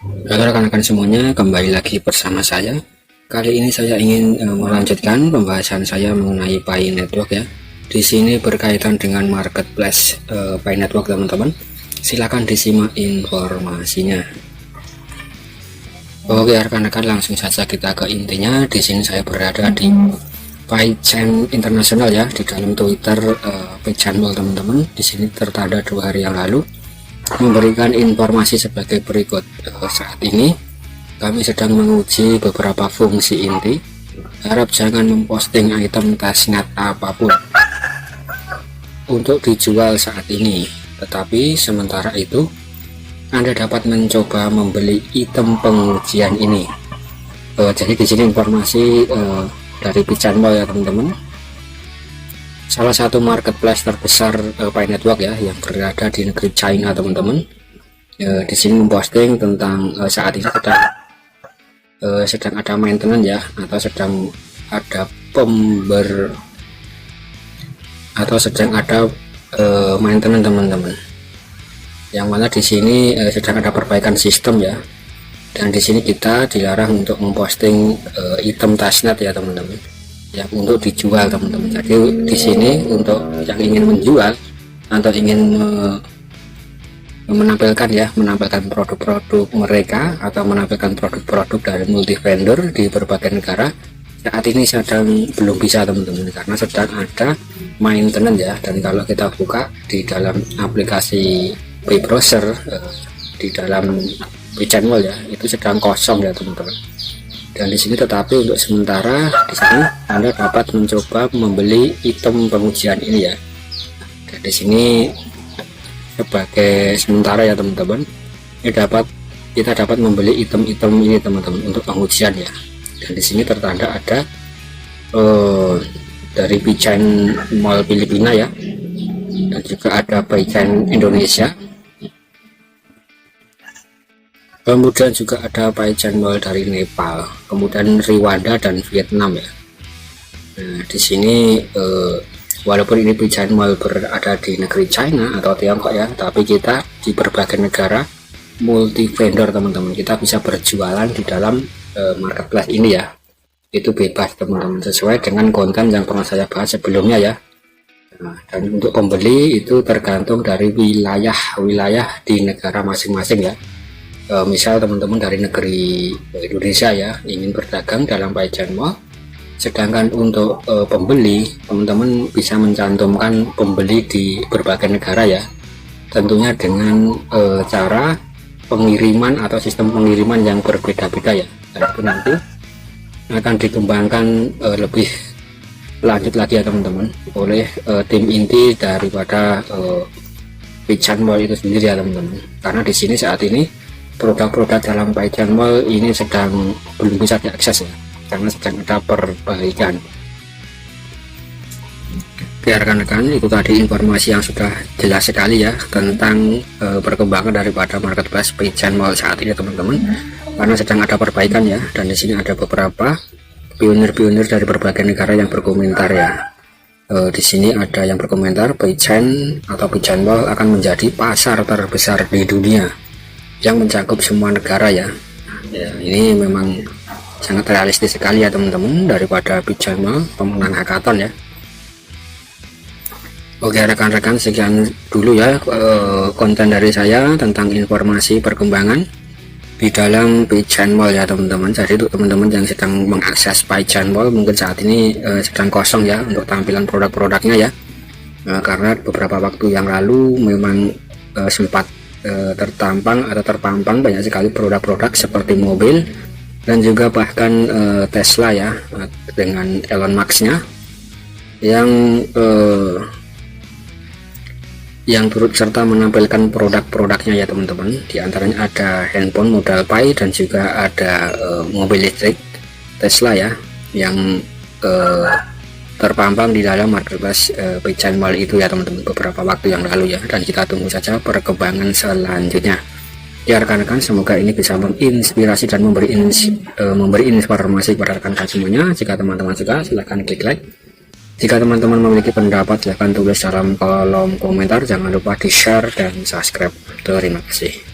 Halo rekan-rekan semuanya, kembali lagi bersama saya. Kali ini saya ingin melanjutkan pembahasan saya mengenai Pi Network ya. Di sini berkaitan dengan marketplace Pi Network teman-teman. Silakan disimak informasinya. Oke rekan-rekan, langsung saja kita ke intinya. Di sini saya berada di PiChain Internasional ya, di dalam Twitter PiChain teman-teman. Di sini tertanda 2 hari yang lalu memberikan informasi sebagai berikut. Saat ini kami sedang menguji beberapa fungsi inti. Harap jangan memposting item testnet apapun untuk dijual saat ini, tetapi sementara itu Anda dapat mencoba membeli item pengujian ini. Jadi di sini informasi dari PiChain ya teman-teman, salah satu marketplace terbesar Pi Network ya, yang berada di negeri China teman-teman. Di sini memposting tentang saat ini sedang ada maintenance ya, atau sedang ada maintenance teman-teman. Yang mana di sini sedang ada perbaikan sistem ya. Dan di sini kita dilarang untuk memposting item testnet ya teman-teman, yang untuk dijual teman-teman. Jadi di sini untuk yang ingin menjual atau ingin menampilkan produk-produk mereka atau menampilkan produk-produk dari multi vendor di berbagai negara, saat ini belum bisa teman-teman, karena sedang ada maintenance ya. Dan kalau kita buka di dalam aplikasi web browser di dalam PiChain ya, itu sedang kosong ya teman-teman. Dan di sini tetapi untuk sementara di sini Anda dapat mencoba membeli item pengujian ini ya. Dan di sini sebagai sementara ya teman-teman, kita dapat membeli item-item ini teman-teman untuk pengujian ya. Dan di sini tertanda ada dari PiChain Mall Filipina ya, dan juga ada PiChain Indonesia. Kemudian juga ada PiChain Mall dari Nepal, kemudian Rwanda dan Vietnam ya. Nah, di sini walaupun ini PiChain Mall berada di negeri China atau Tiongkok ya, tapi kita di berbagai negara multi vendor teman-teman. Kita bisa berjualan di dalam marketplace ini ya. Itu bebas teman-teman, sesuai dengan konten yang pernah saya bahas sebelumnya ya. Nah, dan untuk pembeli itu tergantung dari wilayah di negara masing-masing ya. Misal teman-teman dari negeri Indonesia ya, ingin berdagang dalam PiChain Mall, sedangkan untuk pembeli, teman-teman bisa mencantumkan pembeli di berbagai negara ya, tentunya dengan cara pengiriman atau sistem pengiriman yang berbeda-beda ya. Dan itu nanti akan dikembangkan lebih lanjut lagi ya teman-teman, oleh tim inti daripada PiChain Mall itu sendiri ya teman-teman. Karena di sini saat ini produk-produk dalam PiChain Mall ini belum bisa diakses ya, karena sedang ada perbaikan. Oke rekan-rekan, itu tadi informasi yang sudah jelas sekali ya tentang perkembangan daripada marketplace PiChain Mall saat ini teman-teman, karena sedang ada perbaikan ya. Dan di sini ada beberapa pionir-pionir dari berbagai negara yang berkomentar ya. Di sini ada yang berkomentar PiChain Mall akan menjadi pasar terbesar di dunia yang mencakup semua negara ya. Ini memang sangat realistis sekali ya teman-teman, daripada PiChain Mall pemenang hackathon ya. Oke rekan-rekan, sekian dulu ya konten dari saya tentang informasi perkembangan di dalam PiChain Mall ya teman-teman. Jadi untuk teman-teman yang sedang mengakses PiChain Mall, mungkin saat ini sedang kosong ya untuk tampilan produk-produknya ya, karena beberapa waktu yang lalu memang sempat terpampang banyak sekali produk-produk seperti mobil dan juga bahkan Tesla ya, dengan Elon Musk-nya yang turut serta menampilkan produk-produknya ya teman-teman. Di antaranya ada handphone model Pi dan juga ada mobil listrik Tesla ya, yang terpampang di dalam marketplace PiChain Mall itu ya teman-teman, beberapa waktu yang lalu ya. Dan kita tunggu saja perkembangan selanjutnya ya rekan-rekan. Semoga ini bisa menginspirasi dan memberi informasi kepada rekan-rekan semuanya. Jika teman-teman suka, silahkan klik like. Jika teman-teman memiliki pendapat, silahkan tulis dalam kolom komentar. Jangan lupa di share dan subscribe. Terima kasih.